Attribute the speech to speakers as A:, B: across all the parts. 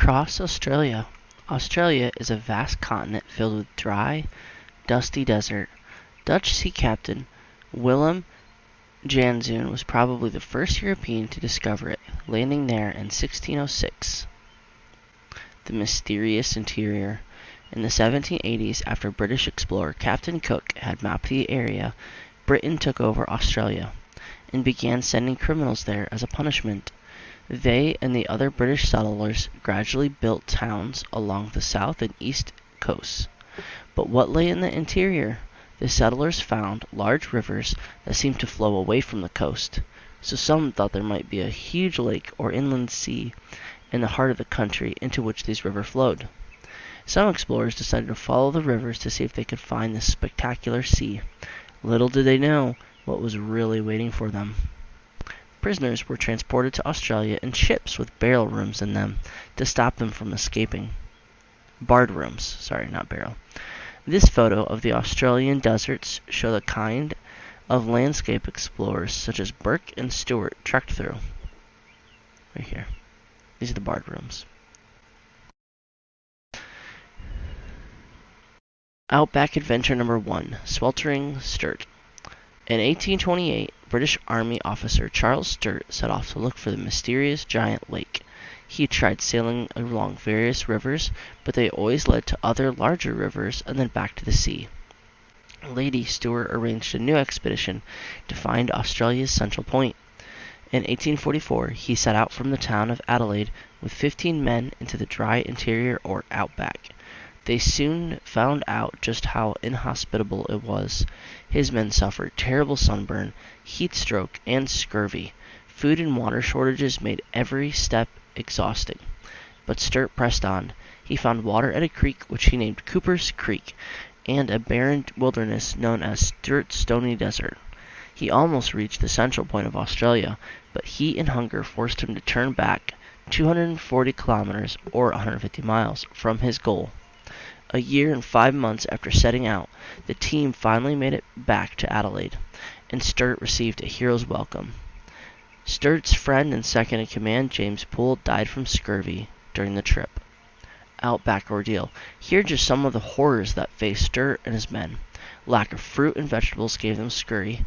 A: Across Australia. Australia is a vast continent filled with dry, dusty desert. Dutch sea captain Willem Janszoon was probably the first European to discover it, landing there in 1606. The mysterious interior. In the 1780s, after British explorer Captain Cook had mapped the area, Britain took over Australia and began sending criminals there as a punishment. They and the other British settlers gradually built towns along the south and east coasts. But what lay in the interior? The settlers found large rivers that seemed to flow away from the coast, so some thought there might be a huge lake or inland sea in the heart of the country into which these rivers flowed. Some explorers decided to follow the rivers to see if they could find this spectacular sea. Little did they know what was really waiting for them. Prisoners were transported to Australia in ships with barrel rooms in them to stop them from escaping. Barred rooms, sorry, not barrel. This photo of the Australian deserts show the kind of landscape explorers such as Burke and Stewart trekked through. Right here. These are the barred rooms. Outback Adventure Number 1, Sweltering Sturt. In 1828, British Army officer Charles Sturt set off to look for the mysterious giant lake. He tried sailing along various rivers, but they always led to other larger rivers and then back to the sea. Lady Stewart arranged a new expedition to find Australia's central point. In 1844, he set out from the town of Adelaide with 15 men into the dry interior or outback. They soon found out just how inhospitable it was. His men suffered terrible sunburn, heat stroke, and scurvy. Food and water shortages made every step exhausting. But Sturt pressed on. He found water at a creek which he named Cooper's Creek, and a barren wilderness known as Sturt's Stony Desert. He almost reached the central point of Australia, but heat and hunger forced him to turn back 240 kilometers, or 150 miles, from his goal. A year and 5 months after setting out, the team finally made it back to Adelaide, and Sturt received a hero's welcome. Sturt's friend and second-in-command, James Poole, died from scurvy during the trip. Outback ordeal. Here are just some of the horrors that faced Sturt and his men. Lack of fruit and vegetables gave them scurry.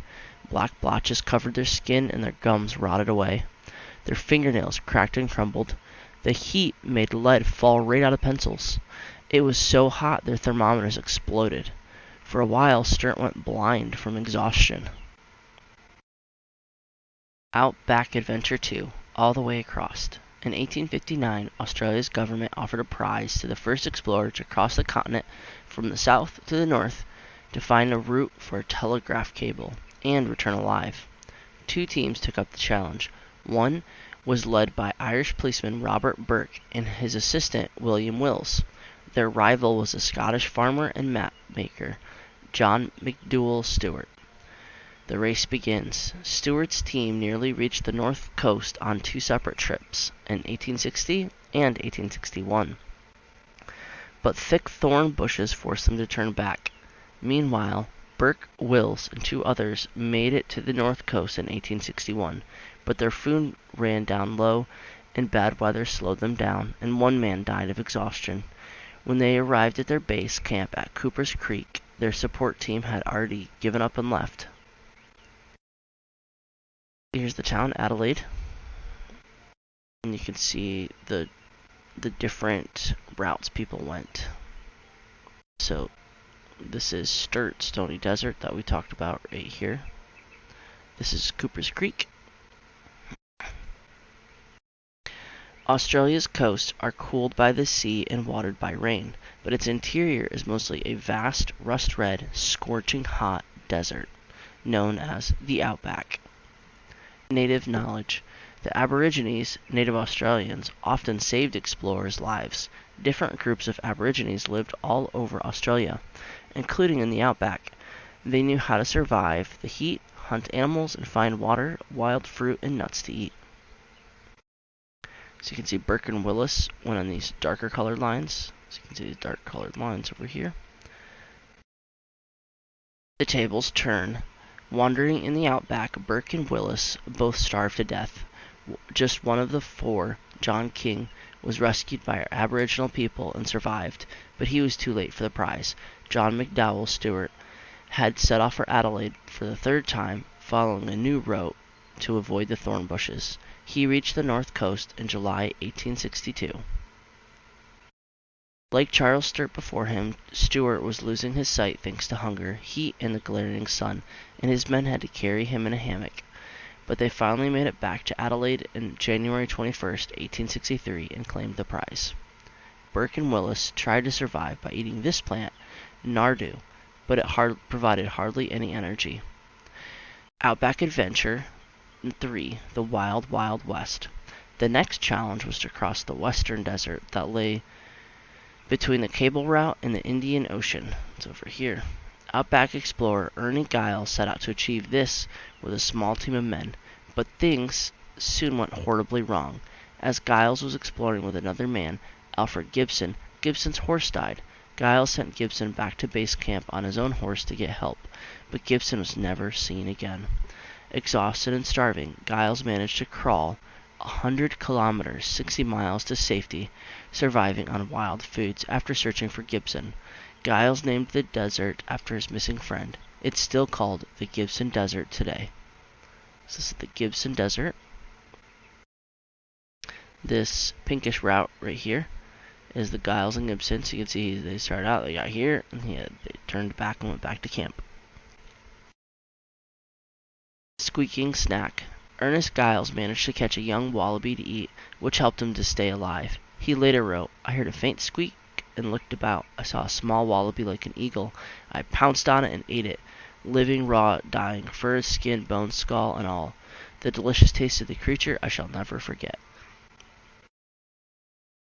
A: Black blotches covered their skin and their gums rotted away. Their fingernails cracked and crumbled. The heat made lead fall right out of pencils. It was so hot their thermometers exploded. For a while, Sturt went blind from exhaustion. Outback Adventure 2, All the Way Across. In 1859, Australia's government offered a prize to the first explorer to cross the continent from the south to the north to find a route for a telegraph cable and return alive. 2 teams took up the challenge. One was led by Irish policeman Robert Burke and his assistant William Wills. Their rival was a Scottish farmer and map maker, John McDougall Stewart. The race begins. Stewart's team nearly reached the north coast on 2 separate trips, in 1860 and 1861. But thick thorn bushes forced them to turn back. Meanwhile, Burke, Wills, and 2 others made it to the north coast in 1861, but their food ran down low and bad weather slowed them down, and 1 man died of exhaustion. When they arrived at their base camp at Cooper's Creek, their support team had already given up and left. Here's the town, Adelaide. And you can see the different routes people went. So this is Sturt Stony Desert that we talked about right here. This is Cooper's Creek. Australia's coasts are cooled by the sea and watered by rain, but its interior is mostly a vast, rust-red, scorching hot desert, known as the Outback. Native knowledge. The Aborigines, native Australians, often saved explorers' lives. Different groups of Aborigines lived all over Australia, including in the Outback. They knew how to survive the heat, hunt animals, and find water, wild fruit, and nuts to eat. So you can see Burke and Willis went on these darker colored lines. So you can see these dark colored lines over here. The tables turn. Wandering in the outback, Burke and Willis both starved to death. Just one of the 4, John King, was rescued by our Aboriginal people and survived, but he was too late for the prize. John McDowell Stuart had set off for Adelaide for the third time, following a new route to avoid the thorn bushes. He reached the north coast in July 1862. Like Charles Sturt before him, Stuart was losing his sight thanks to hunger, heat, and the glaring sun, and his men had to carry him in a hammock. But they finally made it back to Adelaide on January 21st, 1863, and claimed the prize. Burke and Willis tried to survive by eating this plant, nardoo, but it provided hardly any energy. Outback Adventure 3, The Wild Wild West. The next challenge was to cross the western desert that lay between the cable route and the Indian Ocean. It's over here. Outback explorer Ernie Giles set out to achieve this with a small team of men, but things soon went horribly wrong. As Giles was exploring with another man, Alfred Gibson, Gibson's horse died. Giles sent Gibson back to base camp on his own horse to get help, but Gibson was never seen again. Exhausted and starving, Giles managed to crawl 100 kilometers, 60 miles to safety, surviving on wild foods after searching for Gibson. Giles named the desert after his missing friend. It's still called the Gibson Desert today. So this is the Gibson Desert. This pinkish route right here is the Giles and Gibson. So you can see they started out, they got here, and they turned back and went back to camp. Squeaking snack. Ernest Giles managed to catch a young wallaby to eat, which helped him to stay alive. He later wrote, "I heard a faint squeak and looked about. I saw a small wallaby like an eagle. I pounced on it and ate it, living, raw, dying, fur, skin, bones, skull, and all. The delicious taste of the creature I shall never forget."